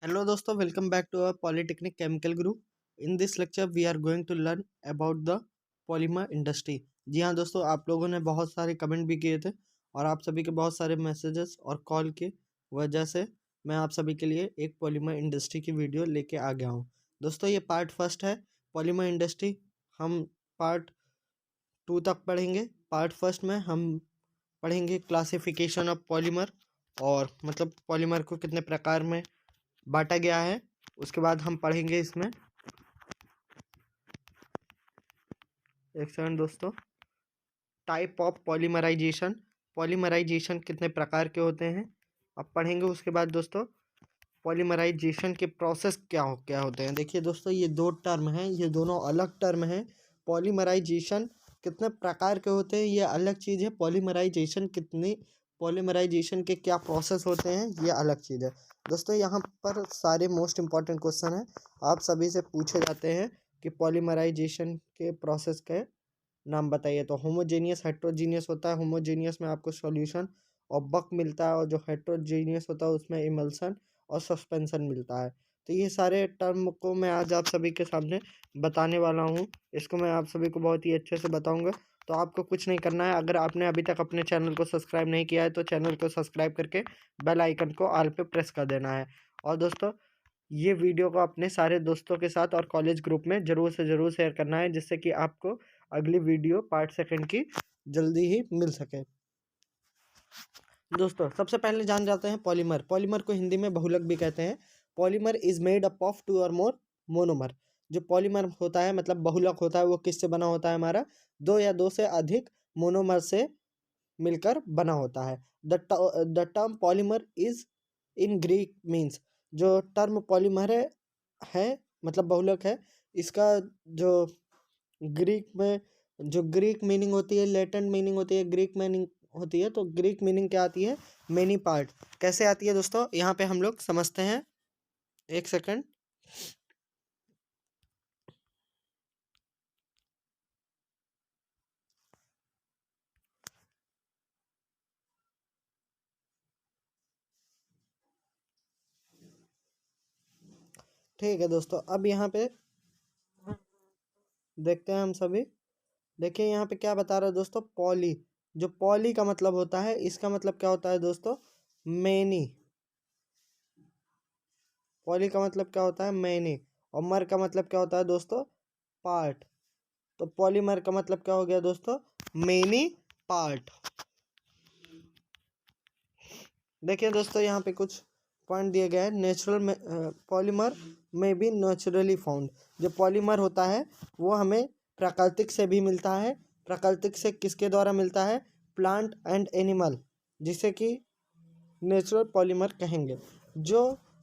Hello दोस्तों, welcome back to our polytechnic chemical group. In this lecture we are going to learn about the polymer industry. जी हाँ दोस्तों, आप लोगों ने बहुत सारे कमेंट भी किए थे और आप सभी के बहुत सारे मैसेजेस और कॉल की वजह से मैं आप सभी के लिए एक पॉलीमर इंडस्ट्री की वीडियो लेके आ गया हूँ। दोस्तों ये पार्ट फर्स्ट है पॉलीमर इंडस्ट्री। हम पार्ट 2 तक पढ़ेंगे। पार्ट फर्स्ट में हम पढ़ेंगे क्लासिफिकेशन ऑफ पॉलीमर, और मतलब पॉलीमर को कितने प्रकार में बांटा गया है। उसके बाद हम पढ़ेंगे इसमें, एक सेकंड दोस्तों, टाइप ऑफ पॉलीमराइजेशन। पॉलीमराइजेशन कितने प्रकार के होते हैं अब पढ़ेंगे। उसके बाद दोस्तों पॉलीमराइजेशन के प्रोसेस क्या होते हैं। देखिए दोस्तों, ये दो टर्म हैं, ये दोनों अलग टर्म हैं। पॉलीमराइजेशन कितने प्रकार के होते हैं ये अलग चीज़ है, पॉलीमराइजेशन के क्या प्रोसेस होते हैं ये अलग चीज़ है। दोस्तों यहाँ पर सारे मोस्ट इम्पॉर्टेंट क्वेश्चन हैं, आप सभी से पूछे जाते हैं कि पॉलीमराइजेशन के प्रोसेस के नाम बताइए। तो होमोजेनियस, हेट्रोजीनियस होता है। होमोजेनियस में आपको सॉल्यूशन और बक मिलता है, और जो हेट्रोजीनियस होता है उसमें इमल्सन और सस्पेंशन मिलता है। तो ये सारे टर्म को मैं आज आप सभी के सामने बताने वाला हूँ। इसको मैं आप सभी को बहुत ही अच्छे से बताऊँगा। तो आपको कुछ नहीं करना है, अगर आपने अभी तक अपने चैनल को सब्सक्राइब नहीं किया है तो चैनल को सब्सक्राइब करके बेल आइकन को ऑल पे प्रेस कर देना है। और दोस्तों ये वीडियो को अपने सारे दोस्तों के साथ और कॉलेज ग्रुप में ज़रूर से ज़रूर शेयर करना है, जिससे कि आपको अगली वीडियो पार्ट सेकंड की जल्दी ही मिल सके। दोस्तों सबसे पहले जान जाते हैं पॉलीमर। पॉलीमर को हिंदी में बहुलक भी कहते हैं। Polymer is made up of 2 और मोर मोनोमर। जो पॉलीमर होता है मतलब बहुलक होता है, वो किससे बना होता है? हमारा 2 या 2 से अधिक मोनोमर से मिलकर बना होता है। The term polymer is in Greek means. जो टर्म पॉलीमर है मतलब बहुलक है, इसका जो ग्रीक में जो ग्रीक मीनिंग होती है, लैटिन मीनिंग होती है, ग्रीक मीनिंग होती है। तो ग्रीक मीनिंग क्या आती है? Many part. कैसे आती है दोस्तों, यहाँ पे हम लोग समझते हैं, एक सेकंड। ठीक है दोस्तों, अब यहाँ पे देखते हैं हम सभी। देखिए यहाँ पे क्या बता रहा है दोस्तों, पॉली। जो पॉली का मतलब होता है, इसका मतलब क्या होता है दोस्तों? मेनी। पॉली का मतलब क्या होता है? मेनी। और मर का मतलब क्या होता है दोस्तों? पार्ट। तो पॉलीमर का मतलब क्या हो गया दोस्तों? Many part. देखिए दोस्तों यहाँ पे कुछ पॉइंट दिए गए हैं। नेचुरल पॉलीमर में भी नेचुरली फाउंड। जो पॉलीमर होता है वो हमें प्राकृतिक से भी मिलता है। प्राकृतिक से किसके द्वारा मिलता है? प्लांट एंड एनिमल, जिसे कि नेचुरल पॉलीमर कहेंगे। जो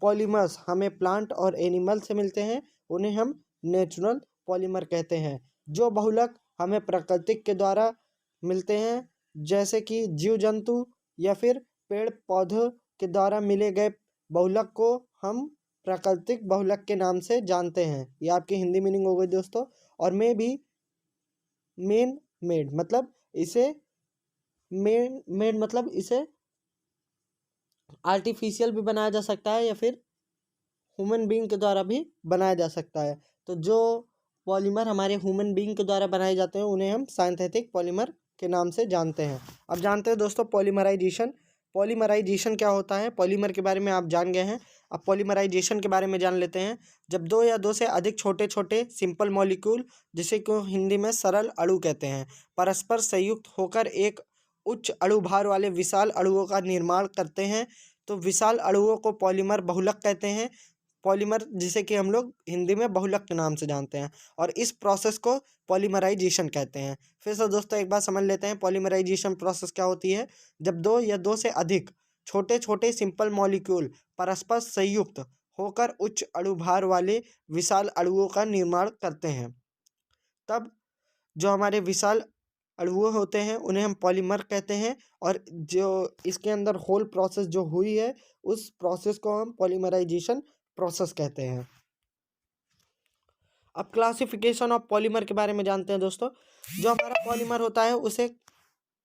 पॉलीमर्स हमें प्लांट और एनिमल से मिलते हैं उन्हें हम नेचुरल पॉलीमर कहते हैं। जो बहुलक हमें प्राकृतिक के द्वारा मिलते हैं, जैसे कि जीव जंतु या फिर पेड़ पौधों के द्वारा मिले गए बहुलक को हम प्राकृतिक बहुलक के नाम से जानते हैं। ये आपकी हिंदी मीनिंग हो गई दोस्तों। और में भी मेन मेड मतलब इसे मेड मतलब इसे आर्टिफिशियल भी बनाया जा सकता है या फिर ह्यूमन बीइंग के द्वारा भी बनाया जा सकता है। तो जो पॉलीमर हमारे ह्यूमन बीइंग के द्वारा बनाए जाते हैं उन्हें हम सिंथेटिक पॉलीमर के नाम से जानते हैं। अब जानते हैं दोस्तों पॉलीमराइजेशन। पॉलीमराइजेशन क्या होता है? पॉलीमर के बारे में आप जान गए हैं, अब पॉलीमराइजेशन के बारे में जान लेते हैं। जब 2 या 2 से अधिक छोटे छोटे सिंपल मॉलिक्यूल, जिसे को हिंदी में सरल अणु कहते हैं, परस्पर संयुक्त होकर एक उच्च अणु भार वाले विशाल अणुओं का निर्माण करते हैं, तो विशाल अणुओं को पॉलीमर बहुलक कहते हैं। पॉलीमर जिसे कि हम लोग हिंदी में बहुलक के नाम से जानते हैं, और इस प्रोसेस को पॉलीमराइजेशन कहते हैं। फिर से दोस्तों एक बार समझ लेते हैं पॉलीमराइजेशन प्रोसेस क्या होती है। जब 2 या 2 से अधिक छोटे छोटे सिंपल मॉलिक्यूल परस्पर संयुक्त होकर उच्च अणुभार वाले विशाल अणुओं का निर्माण करते हैं, तब जो हमारे विशाल अणुओं होते हैं उन्हें हम पॉलीमर कहते हैं। और जो इसके अंदर होल प्रोसेस जो हुई है, उस प्रोसेस को हम पॉलीमराइजेशन प्रोसेस कहते हैं। अब क्लासिफिकेशन ऑफ पॉलीमर के बारे में जानते हैं दोस्तों। जो हमारा पॉलीमर होता है उसे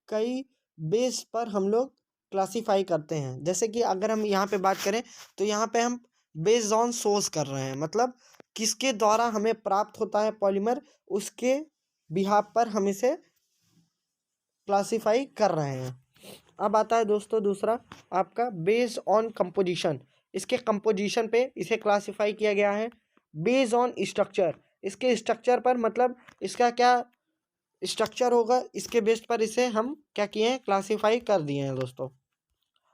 कई बेस पर हम लोग क्लासीफाई करते हैं। जैसे कि अगर हम यहाँ पे बात करें तो यहाँ पे हम बेस्ड ऑन सोर्स कर रहे हैं, मतलब किसके द्वारा हमें प्राप्त होता है पॉलीमर, उसके बिहाफ पर हम इसे क्लासीफाई कर रहे हैं। अब आता है दोस्तों दूसरा आपका बेस्ड ऑन कंपोजिशन। इसके कंपोजिशन पे इसे क्लासीफाई किया गया है। बेस्ड ऑन स्ट्रक्चर, इसके स्ट्रक्चर पर, मतलब इसका क्या स्ट्रक्चर होगा, इसके बेस्ड पर इसे हम क्या किए हैं, क्लासीफाई कर दिए हैं दोस्तों।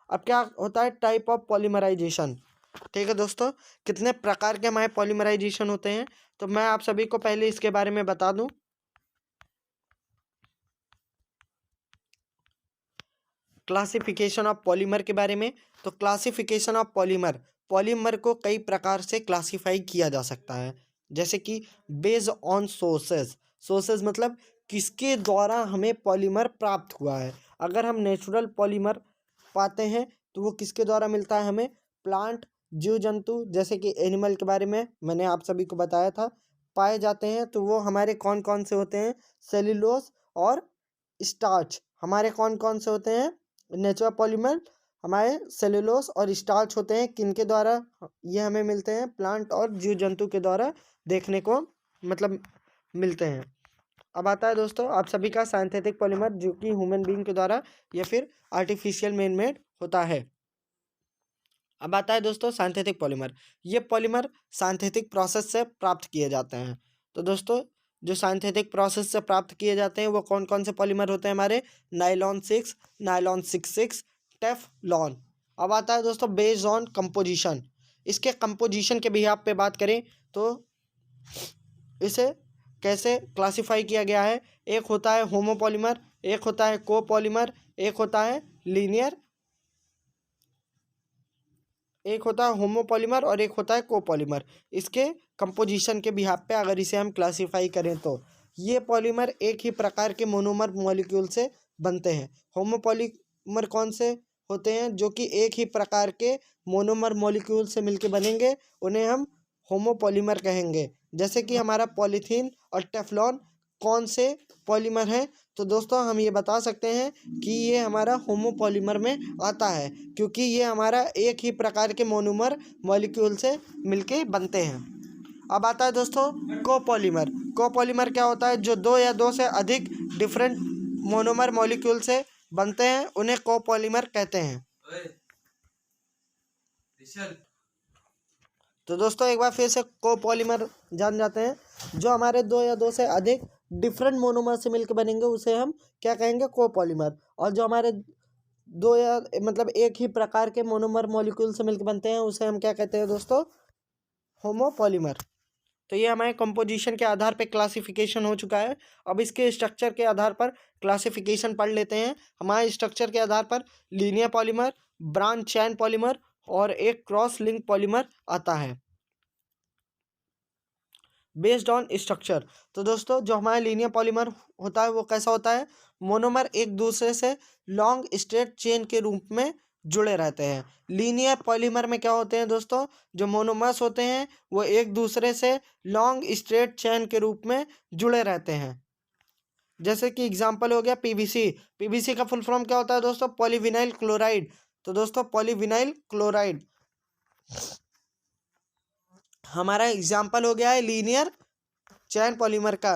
अब क्या होता है, टाइप ऑफ पॉलीमराइजेशन। ठीक है दोस्तों, कितने प्रकार के हमारे पॉलीमराइजेशन होते हैं, तो मैं आप सभी को पहले इसके बारे में बता दूं। क्लासिफिकेशन ऑफ पॉलीमर के बारे में, तो क्लासिफिकेशन ऑफ पॉलीमर, पॉलीमर को कई प्रकार से क्लासिफाई किया जा सकता है, जैसे कि बेस्ड ऑन सोर्सेज। सोर्सेज मतलब किसके द्वारा हमें पॉलीमर प्राप्त हुआ है। अगर हम नेचुरल पॉलीमर पाते हैं तो वो किसके द्वारा मिलता है हमें, प्लांट, जीव जंतु, जैसे कि एनिमल के बारे में मैंने आप सभी को बताया था, पाए जाते हैं। तो वो हमारे कौन कौन से होते हैं, सेल्यूलोज और स्टार्च हमारे कौन कौन से होते हैं, नेचुरल पॉलीमर हमारे सेल्यूलोज और स्टार्च होते हैं। किनके द्वारा ये हमें मिलते हैं, प्लांट और जीव जंतु के द्वारा देखने को मतलब मिलते हैं। अब आता है दोस्तों आप सभी का साइंथेटिक पॉलीमर, जो कि ह्यूमन बीइंग के द्वारा या फिर आर्टिफिशियल मैन मेड होता है। अब आता है दोस्तों साइंथेटिक पॉलीमर। ये पॉलीमर साइंथेटिक प्रोसेस से प्राप्त किए जाते हैं। तो दोस्तों जो साइंथेटिक प्रोसेस से प्राप्त किए जाते हैं वो कौन कौन से पॉलीमर होते हैं हमारे, नायलॉन 6, नायलॉन 66, टेफ्लॉन। अब आता है दोस्तों बेस्ड ऑन कंपोजिशन। इसके कंपोजिशन के बिहाफ पे बात करें तो इसे कैसे क्लासिफाई किया गया है, एक होता है होमोपॉलीमर, एक होता है कोपॉलीमर, एक होता है लीनियर, एक होता है होमोपॉलीमर और एक होता है कोपॉलीमर। इसके कंपोजिशन के बिहाफ पे अगर इसे हम क्लासिफाई करें तो ये पॉलीमर एक ही प्रकार के मोनोमर मॉलिक्यूल से बनते हैं। होमोपॉलीमर कौन से होते हैं, जो कि एक ही प्रकार के मोनोमर मॉलिक्यूल से मिलके बनेंगे, उन्हें हम होमोपॉलीमर कहेंगे। जैसे कि हमारा पॉलीथीन और टेफ्लॉन कौन से पॉलीमर हैं, तो दोस्तों हम ये बता सकते हैं कि ये हमारा होमोपॉलीमर में आता है, क्योंकि ये हमारा एक ही प्रकार के मोनोमर मॉलिक्यूल से मिलके बनते हैं। अब आता है दोस्तों कोपॉलीमर। कोपॉलीमर क्या होता है, जो दो या दो से अधिक डिफरेंट मोनोमर मॉलिक्यूल से बनते हैं, उन्हें कोपॉलीमर कहते हैं। तो दोस्तों एक बार फिर से कोपॉलीमर जान जाते हैं, जो हमारे दो या दो से अधिक डिफरेंट मोनोमर से मिलकर बनेंगे उसे हम क्या कहेंगे, कोपॉलीमर। और जो हमारे दो या मतलब एक ही प्रकार के मोनोमर मॉलिक्यूल से मिलकर बनते हैं उसे हम क्या कहते हैं दोस्तों, होमोपॉलीमर। तो ये हमारे कंपोजिशन के आधार पे क्लासिफिकेशन हो चुका है। अब इसके स्ट्रक्चर के आधार पर क्लासिफिकेशन पढ़ लेते हैं। हमारे स्ट्रक्चर के आधार पर लीनियर पॉलीमर, ब्रांच चैन पॉलीमर और एक क्रॉस लिंक पॉलीमर आता है। बेस्ड ऑन स्ट्रक्चर, तो दोस्तों जो हमारा लीनियर पॉलीमर होता है वो कैसा होता है, मोनोमर एक दूसरे से लॉन्ग स्ट्रेट चेन के रूप में जुड़े रहते हैं। लीनियर पॉलीमर में क्या होते हैं दोस्तों, जो मोनोमर्स होते हैं वो एक दूसरे से लॉन्ग स्ट्रेट चेन के रूप में जुड़े रहते हैं। जैसे कि एग्जांपल हो गया पीवीसी। पीवीसी का फुल फॉर्म क्या होता है दोस्तों, पॉलीविनाइल क्लोराइड। तो दोस्तों पॉलीविनाइल क्लोराइड हमारा एग्जाम्पल हो गया है लीनियर चैन पॉलीमर का।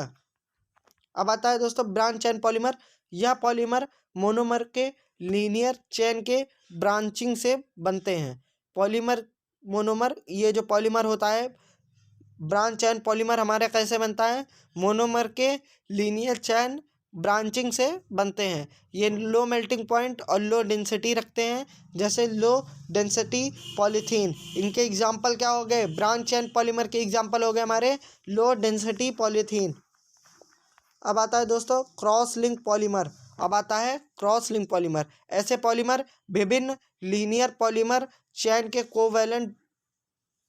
अब आता है दोस्तों ब्रांच चैन पॉलीमर। यह पॉलीमर मोनोमर के लीनियर चैन के ब्रांचिंग से बनते हैं। पॉलीमर मोनोमर, ये जो पॉलीमर होता है ब्रांच चैन पॉलीमर हमारे कैसे बनता है, मोनोमर के लीनियर चैन ब्रांचिंग से बनते हैं। ये लो मेल्टिंग पॉइंट और लो डेंसिटी रखते हैं, जैसे लो डेंसिटी पॉलीथीन। इनके एग्जांपल क्या हो गए, ब्रांच चैन पॉलीमर के एग्जांपल हो गए हमारे लो डेंसिटी पॉलीथीन। अब आता है दोस्तों क्रॉस लिंक पॉलीमर। अब आता है क्रॉस लिंक पॉलीमर। ऐसे पॉलीमर विभिन्न लीनियर पॉलीमर चैन के कोवैलेंट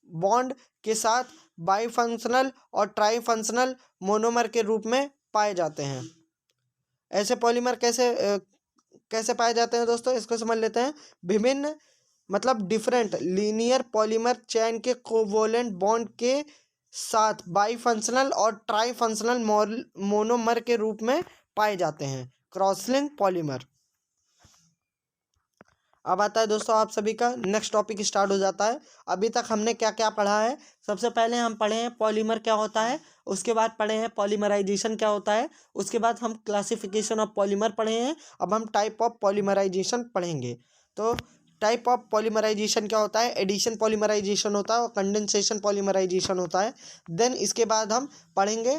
बॉन्ड के साथ बाईफंक्शनल और ट्राईफंक्शनल मोनोमर के रूप में पाए जाते हैं। ऐसे पॉलीमर कैसे पाए जाते हैं दोस्तों, इसको समझ लेते हैं। विभिन्न मतलब डिफरेंट लीनियर पॉलीमर चैन के कोवैलेंट बॉन्ड के साथ बाईफंक्शनल और ट्राईफंक्शनल मोनोमर के रूप में पाए जाते हैं, क्रॉस लिंक पॉलीमर। अब आता है दोस्तों आप सभी का नेक्स्ट टॉपिक स्टार्ट हो जाता है। अभी तक हमने क्या क्या पढ़ा है? सबसे पहले हम पढ़े हैं पॉलीमर क्या होता है, उसके बाद पढ़े हैं पॉलीमराइजेशन क्या होता है, उसके बाद हम क्लासिफिकेशन ऑफ पॉलीमर पढ़े हैं। अब हम टाइप ऑफ पॉलीमराइजेशन पढ़ेंगे। तो टाइप ऑफ पॉलीमराइजेशन क्या होता है? एडिशन पॉलीमराइजेशन होता है और कंडेंसेशन पॉलीमराइजेशन होता है। देन इसके बाद हम पढ़ेंगे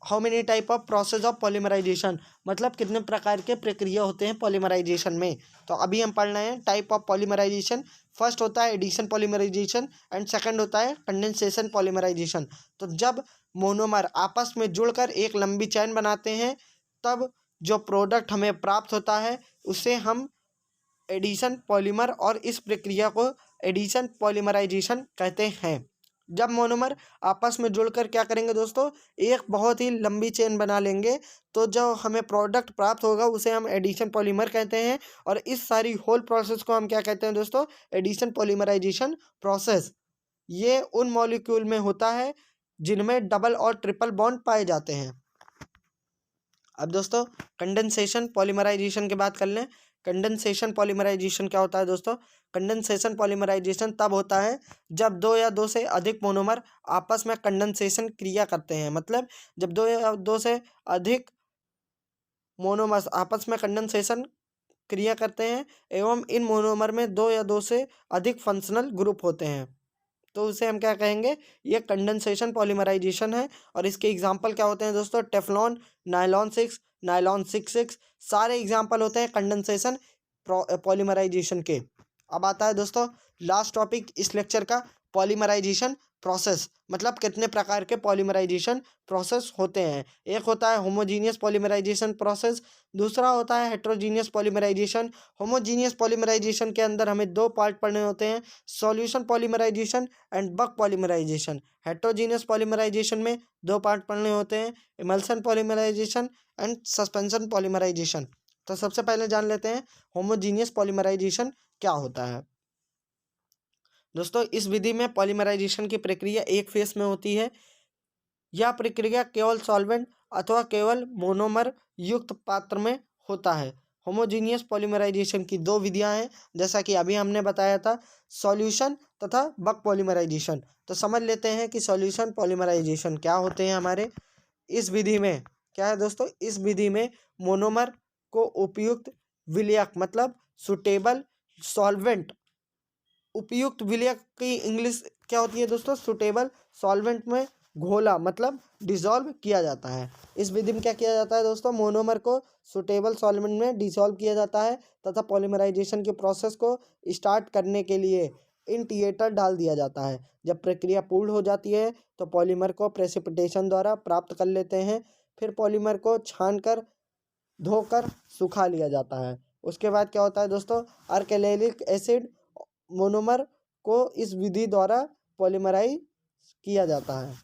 how many type of process of polymerisation, मतलब कितने प्रकार के प्रक्रिया होते हैं पॉलीमराइजेशन में। तो अभी हम पढ़ रहे हैं टाइप ऑफ पॉलीमराइजेशन। फर्स्ट होता है एडिशन पॉलीमराइजेशन एंड सेकंड होता है कंडेंसेशन पॉलीमराइजेशन। तो जब मोनोमर आपस में जुड़कर एक लंबी चेन बनाते हैं तब जो प्रोडक्ट हमें प्राप्त होता है उसे हम एडिशन पॉलीमर और इस प्रक्रिया को एडिशन पॉलीमराइजेशन कहते हैं। जब मोनोमर आपस में जुड़कर क्या करेंगे दोस्तों, एक बहुत ही लंबी चेन बना लेंगे तो जो हमें प्रोडक्ट प्राप्त होगा उसे हम एडिशन पॉलीमर कहते हैं। और इस सारी होल प्रोसेस को हम क्या कहते हैं दोस्तों? Addition polymerisation process. ये उन मॉलिक्यूल में होता है जिनमें डबल और ट्रिपल बॉन्ड पाए जाते हैं। अब दोस्तों कंडेंसेशन पॉलीमराइजेशन की बात कर लें। कंडेंसेशन पॉलीमराइजेशन क्या होता है दोस्तों? कंडेंसेशन पॉलीमराइजेशन तब होता है जब दो या दो से अधिक मोनोमर आपस में कंडेंसेशन क्रिया करते हैं। मतलब जब दो या दो से अधिक मोनोमर्स आपस में कंडेंसेशन क्रिया करते हैं एवं इन मोनोमर में दो या दो से अधिक फंक्शनल ग्रुप होते हैं तो उसे हम क्या कहेंगे? ये कंडेंसेशन पॉलीमराइजेशन है। और इसके एग्जांपल क्या होते हैं दोस्तों? टेफ्लॉन, नायलॉन 6 सारे एग्जांपल होते हैं कंडेंसेशन पॉलीमराइजेशन के। अब आता है दोस्तों लास्ट टॉपिक इस लेक्चर का, पॉलीमराइजेशन प्रोसेस। मतलब कितने प्रकार के पॉलीमराइजेशन प्रोसेस होते हैं। एक होता है होमोजीनियस पॉलीमराइजेशन प्रोसेस, दूसरा होता है हेट्रोजीनियस पॉलीमराइजेशन। होमोजीनियस पॉलीमराइजेशन के अंदर हमें दो पार्ट पढ़ने होते हैं, solution polymerisation and bulk polymerisation. Heterogeneous polymerisation में दो पार्ट पढ़ने होते हैं, emulsion polymerisation and suspension polymerisation. तो सबसे पहले जान लेते हैं होमोजीनियस पॉलीमराइजेशन क्या होता है। दोस्तों इस विधि में पॉलीमराइजेशन की प्रक्रिया एक फेस में होती है। यह प्रक्रिया केवल सॉल्वेंट अथवा केवल मोनोमर युक्त पात्र में होता है। होमोजीनियस पॉलीमराइजेशन की दो विधियां हैं, जैसा कि अभी हमने बताया था, सॉल्यूशन तथा बल्क पॉलीमराइजेशन। तो समझ लेते हैं कि सॉल्यूशन पॉलीमराइजेशन क्या होते हैं हमारे। इस विधि में क्या है दोस्तों? इस विधि में मोनोमर को उपयुक्त विलयक मतलब सुटेबल सॉल्वेंट, उपयुक्त विलयक की इंग्लिश क्या होती है दोस्तों? सुटेबल सॉल्वेंट में घोला मतलब डिसॉल्व किया जाता है। इस विधि में क्या किया जाता है दोस्तों? मोनोमर को सुटेबल सॉल्वेंट में डिसॉल्व किया जाता है तथा पॉलीमराइजेशन के प्रोसेस को स्टार्ट करने के लिए इन थिएटर डाल दिया जाता है। जब प्रक्रिया पूर्ण हो जाती है तो पॉलीमर को प्रेसिपिटेशन द्वारा प्राप्त कर लेते हैं। फिर पॉलीमर को छानकर धोकर सुखा लिया जाता है। उसके बाद क्या होता है दोस्तों? अल्कैलिक एसिड मोनोमर को इस विधि द्वारा पॉलीमराइज किया जाता है।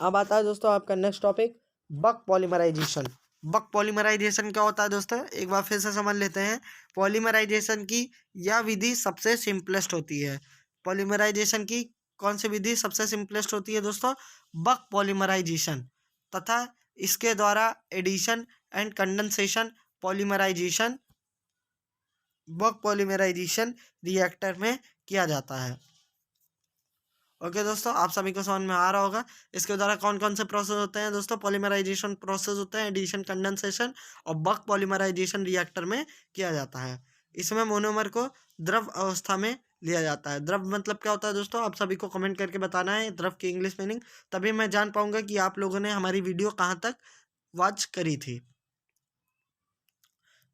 अब आता है दोस्तों आपका next topic, bulk polymerisation. Bulk polymerisation क्या होता है दोस्तों? एक बार फिर से समझ लेते हैं। पॉलीमराइजेशन की यह विधि सबसे सिंपलेस्ट होती है। पॉलीमराइजेशन की कौन सी विधि सबसे सिंपलेस्ट होती है दोस्तों? Bulk polymerisation. तथा इसके द्वारा addition and condensation polymerisation bulk polymerisation reactor में किया जाता है। ओके दोस्तों, आप सभी को समझ में आ रहा होगा। इसके द्वारा कौन कौन से प्रोसेस होते हैं दोस्तों? पॉलीमराइजेशन प्रोसेस होते हैं, एडिशन, कंडेंसेशन और बल्क पॉलीमराइजेशन रिएक्टर में किया जाता है। इसमें मोनोमर को द्रव अवस्था में लिया जाता है। द्रव मतलब क्या होता है दोस्तों? आप सभी को कमेंट करके बताना है द्रव की इंग्लिश मीनिंग, तभी मैं जान पाऊंगा कि आप लोगों ने हमारी वीडियो कहाँ तक वॉच करी थी।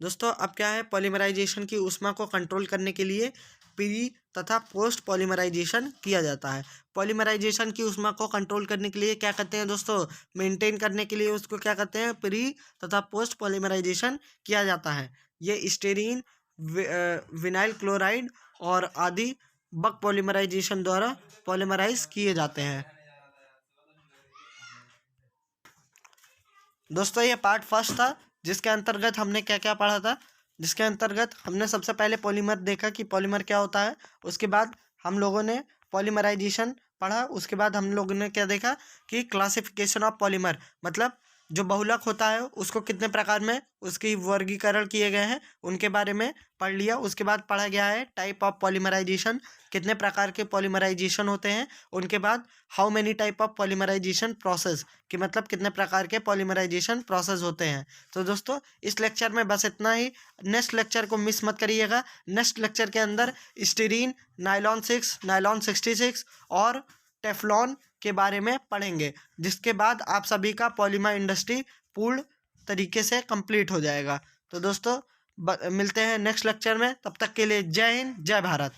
दोस्तों अब क्या है, पॉलीमराइजेशन की ऊष्मा को कंट्रोल करने के लिए प्री तथा पोस्ट पॉलीमराइजेशन किया जाता है। पॉलीमराइजेशन की ऊष्मा को कंट्रोल करने के लिए क्या करते हैं दोस्तों? मेंटेन करने के लिए उसको क्या करते हैं? प्री तथा पोस्ट पॉलीमराइजेशन किया जाता है। ये स्टेरीन, विनाइल क्लोराइड और आदि बल्क पॉलीमराइजेशन द्वारा पॉलीमराइज किए जाते हैं। दोस्तों ये पार्ट फर्स्ट था जिसके अंतर्गत हमने क्या क्या पढ़ा था। जिसके अंतर्गत हमने सबसे पहले पॉलीमर देखा कि पॉलीमर क्या होता है। उसके बाद हम लोगों ने पॉलीमराइजेशन पढ़ा। उसके बाद हम लोगों ने क्या देखा कि क्लासिफिकेशन ऑफ पॉलीमर, मतलब जो बहुलक होता है उसको कितने प्रकार में उसकी वर्गीकरण किए गए हैं उनके बारे में पढ़ लिया। उसके बाद पढ़ा गया है टाइप ऑफ पॉलीमराइजेशन, कितने प्रकार के पॉलीमराइजेशन होते हैं। उनके बाद how many type of polymerisation process, कि मतलब कितने प्रकार के पॉलीमराइजेशन प्रोसेस होते हैं। तो दोस्तों इस लेक्चर में बस इतना ही। नेक्स्ट लेक्चर को मिस मत करिएगा। नेक्स्ट लेक्चर के अंदर स्टीरीन, नायलॉन 6, नायलॉन 66 और टेफ्लॉन के बारे में पढ़ेंगे, जिसके बाद आप सभी का पॉलीमर इंडस्ट्री पूर्ण तरीके से कंप्लीट हो जाएगा। तो दोस्तों मिलते हैं नेक्स्ट लेक्चर में, तब तक के लिए जय हिंद, जय भारत।